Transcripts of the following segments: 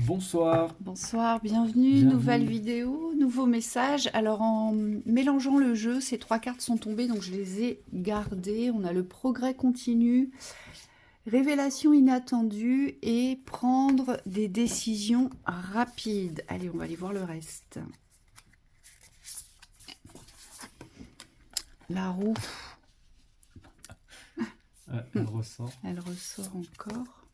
Bonsoir. Bonsoir, bienvenue, nouvelle Bienvenue. vidéo, nouveau message. Alors en mélangeant le jeu, ces trois cartes sont tombées, donc je les ai gardées. On a le progrès continu, révélation inattendue et prendre des décisions rapides. Allez, on va aller voir le reste. La roue, Elle ressort. elle ressort encore.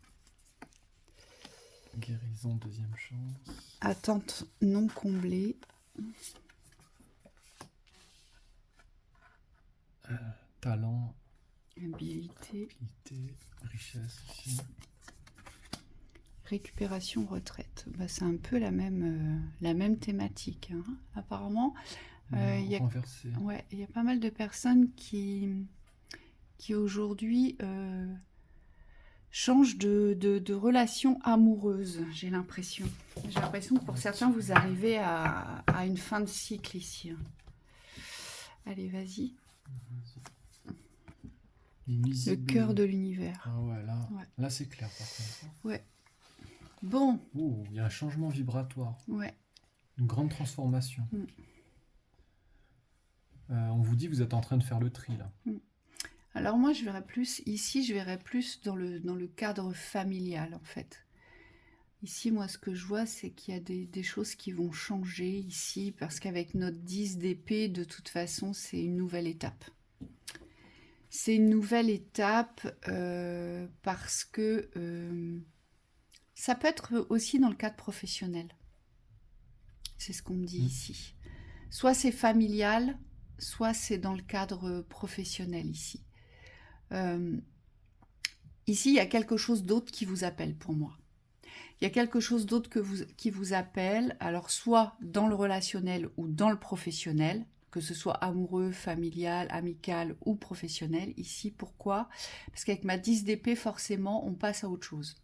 Guérison, deuxième chance. Attente non comblée. Talent, Habilité. habilité, richesse ici. Récupération, retraite. Bah, c'est un peu la même thématique, hein. Apparemment, il y a, Renversé. ouais, il y a pas mal de personnes qui aujourd'hui changent de relation amoureuse, j'ai l'impression. J'ai l'impression que pour certains, vous arrivez à une fin de cycle ici, hein. Allez, vas-y. Le cœur de l'univers. Ah ouais, là, Ouais. là c'est clair par contre. Ouais. Bon, Ouh, il y a un changement vibratoire. ouais. Une grande transformation. Mm. On vous dit que vous êtes en train de faire le tri là. Alors moi, je verrais plus, ici, je verrais plus dans le cadre familial, en fait. Ici, moi, ce que je vois, c'est qu'il y a des choses qui vont changer ici, parce qu'avec notre 10 d'épée, de toute façon, c'est une nouvelle étape. C'est une nouvelle étape parce que ça peut être aussi dans le cadre professionnel. C'est ce qu'on me dit ici. Soit c'est familial, soit c'est dans le cadre professionnel ici. Ici, il y a quelque chose d'autre qui vous appelle pour moi. Il y a quelque chose d'autre qui vous appelle, alors soit dans le relationnel ou dans le professionnel, que ce soit amoureux, familial, amical ou professionnel. Ici, pourquoi? Parce qu'avec ma 10 d'épée, forcément, on passe à autre chose.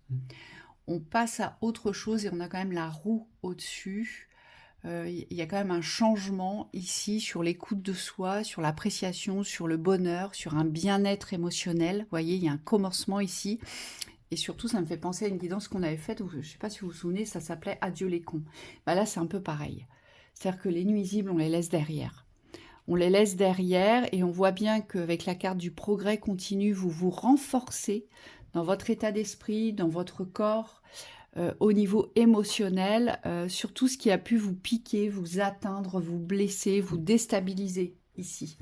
On passe à autre chose et on a quand même la roue au-dessus. Il y a quand même un changement ici sur l'écoute de soi, sur l'appréciation, sur le bonheur, sur un bien-être émotionnel. Vous voyez, il y a un commencement ici. Et surtout, ça me fait penser à une guidance qu'on avait faite, où, je ne sais pas si vous vous souvenez, ça s'appelait « Adieu les cons ». Bah là, c'est un peu pareil. C'est-à-dire que les nuisibles, on les laisse derrière. On les laisse derrière et on voit bien qu'avec la carte du progrès continu, vous vous renforcez dans votre état d'esprit, dans votre corps, au niveau émotionnel, sur tout ce qui a pu vous piquer, vous atteindre, vous blesser, vous déstabiliser ici.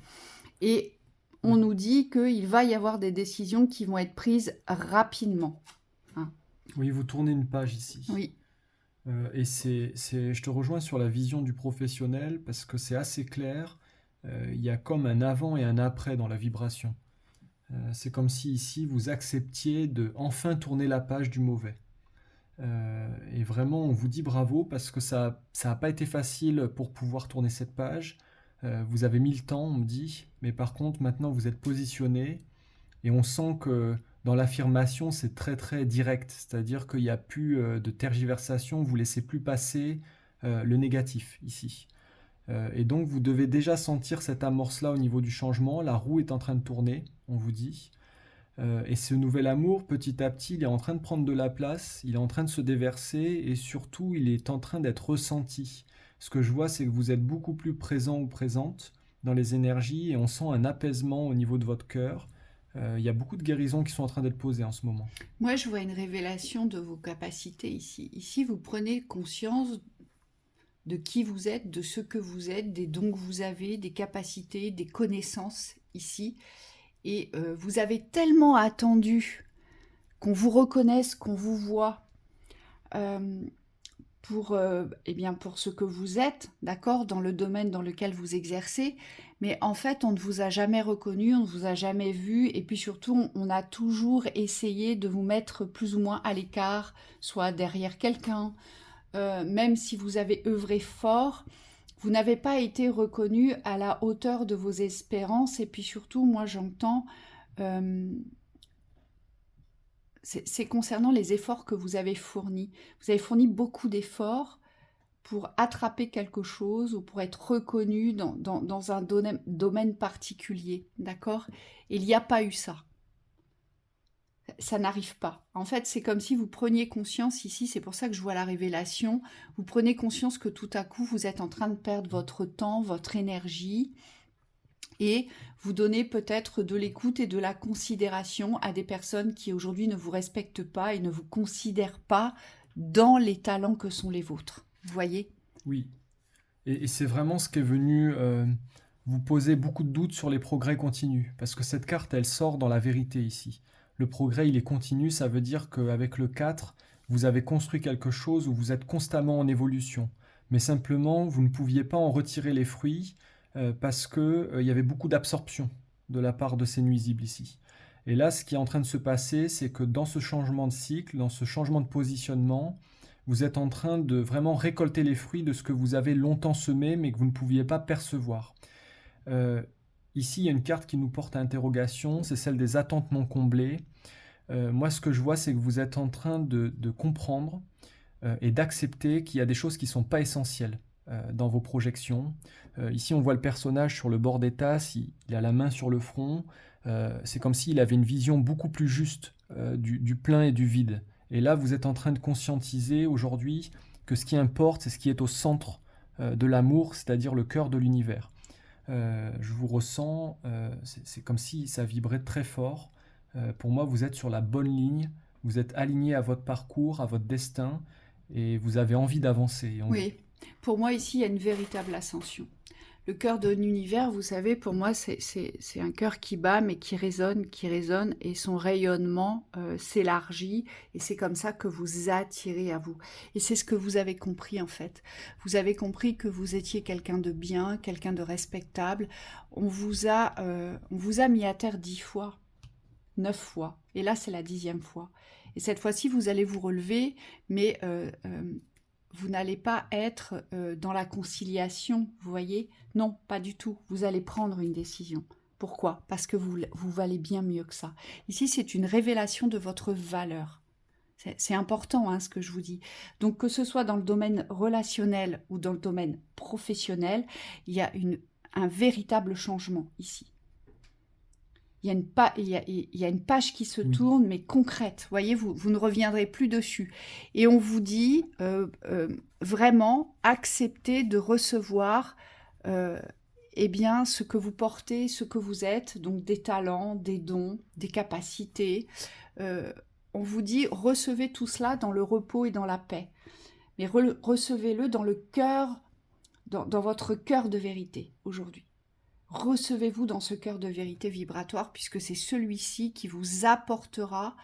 Et on nous dit qu'il va y avoir des décisions qui vont être prises rapidement. Hein. Oui, vous tournez une page ici. Oui. Et je te rejoins sur la vision du professionnel parce que c'est assez clair. Il y a comme un avant et un après dans la vibration. C'est comme si ici vous acceptiez de enfin tourner la page du mauvais. Et vraiment, on vous dit bravo parce que ça n'a pas été facile pour pouvoir tourner cette page. Vous avez mis le temps, on me dit, mais par contre, maintenant vous êtes positionné et on sent que dans l'affirmation, c'est très très direct, c'est-à-dire qu'il n'y a plus de tergiversation, vous ne laissez plus passer le négatif ici. Et donc vous devez déjà sentir cette amorce-là au niveau du changement, la roue est en train de tourner, on vous dit. Et ce nouvel amour, petit à petit, il est en train de prendre de la place, il est en train de se déverser et surtout, il est en train d'être ressenti. Ce que je vois, c'est que vous êtes beaucoup plus présent ou présente dans les énergies et on sent un apaisement au niveau de votre cœur. Il y a beaucoup de guérisons qui sont en train d'être posées en ce moment. Moi, je vois une révélation de vos capacités ici. Ici, vous prenez conscience de qui vous êtes, de ce que vous êtes, des dons que vous avez, des capacités, des connaissances ici. Et vous avez tellement attendu qu'on vous reconnaisse, qu'on vous voit pour ce que vous êtes, d'accord, dans le domaine dans lequel vous exercez. Mais en fait, on ne vous a jamais reconnu, on ne vous a jamais vu. Et puis surtout, on a toujours essayé de vous mettre plus ou moins à l'écart, soit derrière quelqu'un. Même si vous avez œuvré fort, vous n'avez pas été reconnu à la hauteur de vos espérances. Et puis surtout, moi j'entends, c'est concernant les efforts que vous avez fournis. Vous avez fourni beaucoup d'efforts pour attraper quelque chose ou pour être reconnu dans un domaine particulier, d'accord? Il n'y a pas eu ça. Ça n'arrive pas. En fait, c'est comme si vous preniez conscience ici, c'est pour ça que je vois la révélation, vous prenez conscience que tout à coup, vous êtes en train de perdre votre temps, votre énergie, et vous donnez peut-être de l'écoute et de la considération à des personnes qui aujourd'hui ne vous respectent pas et ne vous considèrent pas dans les talents que sont les vôtres. Vous voyez? Oui. Et c'est vraiment ce qui est venu vous poser beaucoup de doutes sur les progrès continus. Parce que cette carte, elle sort dans la vérité ici. Le progrès, il est continu, ça veut dire qu'avec le 4, vous avez construit quelque chose où vous êtes constamment en évolution. Mais simplement, vous ne pouviez pas en retirer les fruits parce qu'il y avait beaucoup d'absorption de la part de ces nuisibles ici. Et là, ce qui est en train de se passer, c'est que dans ce changement de cycle, dans ce changement de positionnement, vous êtes en train de vraiment récolter les fruits de ce que vous avez longtemps semé, mais que vous ne pouviez pas percevoir. Euh, Ici, il y a une carte qui nous porte à interrogation, c'est celle des attentes non comblées. Moi, ce que je vois, c'est que vous êtes en train de comprendre et d'accepter qu'il y a des choses qui ne sont pas essentielles dans vos projections. Ici, on voit le personnage sur le bord des tasses, il a la main sur le front. C'est comme s'il avait une vision beaucoup plus juste du plein et du vide. Et là, vous êtes en train de conscientiser aujourd'hui que ce qui importe, c'est ce qui est au centre de l'amour, c'est-à-dire le cœur de l'univers. Je vous ressens, c'est comme si ça vibrait très fort. Pour moi, vous êtes sur la bonne ligne, vous êtes aligné à votre parcours, à votre destin, et vous avez envie d'avancer. Oui, pour moi ici, il y a une véritable ascension. Le cœur de l'univers, vous savez, pour moi, c'est un cœur qui bat, mais qui résonne, et son rayonnement s'élargit, et c'est comme ça que vous attirez à vous. Et c'est ce que vous avez compris, en fait. Vous avez compris que vous étiez quelqu'un de bien, quelqu'un de respectable. On vous a mis à terre 10 fois, 9 fois, et là, c'est la 10e fois. Et cette fois-ci, vous allez vous relever, mais vous n'allez pas être dans la conciliation, vous voyez? Non, pas du tout. Vous allez prendre une décision. Pourquoi? Parce que vous valez bien mieux que ça. Ici, c'est une révélation de votre valeur. C'est important, hein, ce que je vous dis. Donc, que ce soit dans le domaine relationnel ou dans le domaine professionnel, il y a un véritable changement ici. Il y a une page qui se tourne, mais concrète. Vous voyez, vous ne reviendrez plus dessus. Et on vous dit vraiment accepter de recevoir eh bien, ce que vous portez, ce que vous êtes, donc des talents, des dons, des capacités. On vous dit recevez tout cela dans le repos et dans la paix. Mais recevez-le dans le cœur, dans votre cœur de vérité aujourd'hui. Recevez-vous dans ce cœur de vérité vibratoire, puisque c'est celui-ci qui vous apportera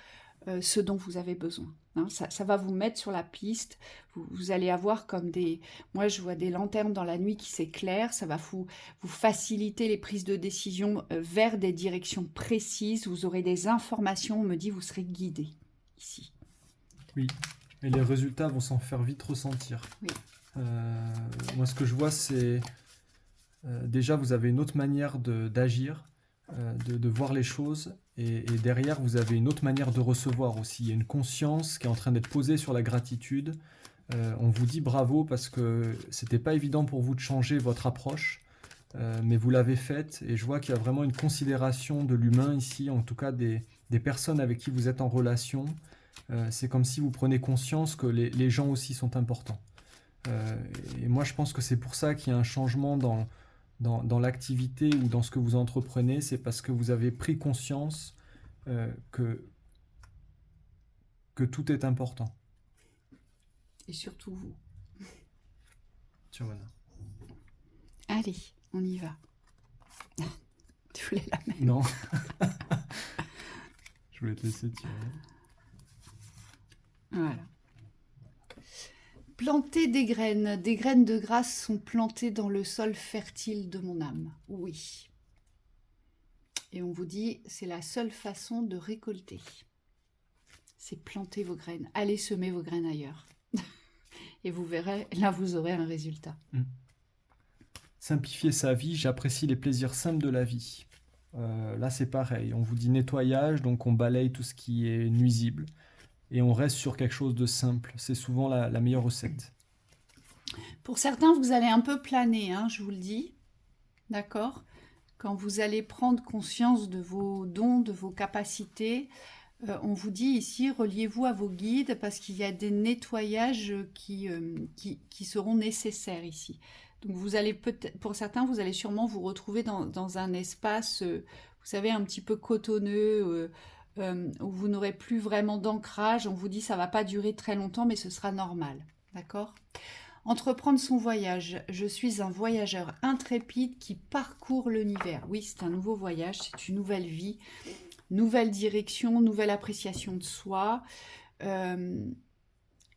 ce dont vous avez besoin. Hein, ça va vous mettre sur la piste. Vous allez avoir comme des... Moi, je vois des lanternes dans la nuit qui s'éclairent. Ça va vous faciliter les prises de décision vers des directions précises. Vous aurez des informations. On me dit, vous serez guidé ici. Oui, et les résultats vont s'en faire vite ressentir. Oui. Moi, ce que je vois, c'est... déjà, vous avez une autre manière d'agir, de voir les choses, et derrière, vous avez une autre manière de recevoir aussi. Il y a une conscience qui est en train d'être posée sur la gratitude. On vous dit bravo parce que c'était pas évident pour vous de changer votre approche, mais vous l'avez faite, et je vois qu'il y a vraiment une considération de l'humain ici, en tout cas des personnes avec qui vous êtes en relation. C'est comme si vous prenez conscience que les gens aussi sont importants. Et moi, je pense que c'est pour ça qu'il y a un changement dans l'activité ou dans ce que vous entreprenez, c'est parce que vous avez pris conscience que tout est important. Et surtout vous. Tiens, voilà. Allez, on y va. Tu voulais la mettre? Non. Je voulais te laisser tirer. Voilà. Planter des graines de grâce sont plantées dans le sol fertile de mon âme. Oui. Et on vous dit, c'est la seule façon de récolter. C'est planter vos graines. Allez semer vos graines ailleurs. Et vous verrez, là vous aurez un résultat. Simplifier sa vie, j'apprécie les plaisirs simples de la vie. Là c'est pareil, on vous dit nettoyage, donc on balaye tout ce qui est nuisible. Et on reste sur quelque chose de simple. C'est souvent la meilleure recette. Pour certains, vous allez un peu planer, hein, je vous le dis. D'accord? Quand vous allez prendre conscience de vos dons, de vos capacités, On vous dit ici, reliez-vous à vos guides parce qu'il y a des nettoyages qui seront nécessaires ici. Donc vous allez peut-être, pour certains, vous allez sûrement vous retrouver dans un espace, vous savez, un petit peu cotonneux, où vous n'aurez plus vraiment d'ancrage. On vous dit ça va pas durer très longtemps, mais ce sera normal. D'accord? Entreprendre son voyage. Je suis un voyageur intrépide qui parcourt l'univers. Oui, c'est un nouveau voyage, c'est une nouvelle vie, nouvelle direction, nouvelle appréciation de soi.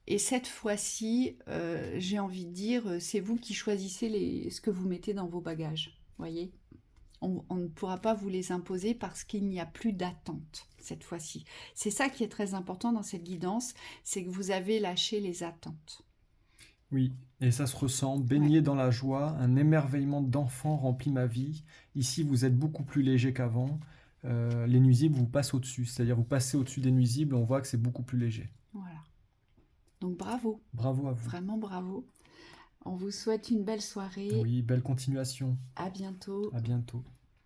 Et cette fois-ci, j'ai envie de dire, c'est vous qui choisissez ce que vous mettez dans vos bagages. Voyez, on ne pourra pas vous les imposer parce qu'il n'y a plus d'attente cette fois-ci. C'est ça qui est très important dans cette guidance, c'est que vous avez lâché les attentes. Oui, et ça se ressent, baigné dans la joie, un émerveillement d'enfant remplit ma vie. Ici, vous êtes beaucoup plus léger qu'avant. Les nuisibles vous passent au-dessus, c'est-à-dire vous passez au-dessus des nuisibles, on voit que c'est beaucoup plus léger. Voilà. Donc bravo, Bravo à vous. vraiment bravo. On vous souhaite une belle soirée. Oui, belle continuation. À bientôt. À bientôt.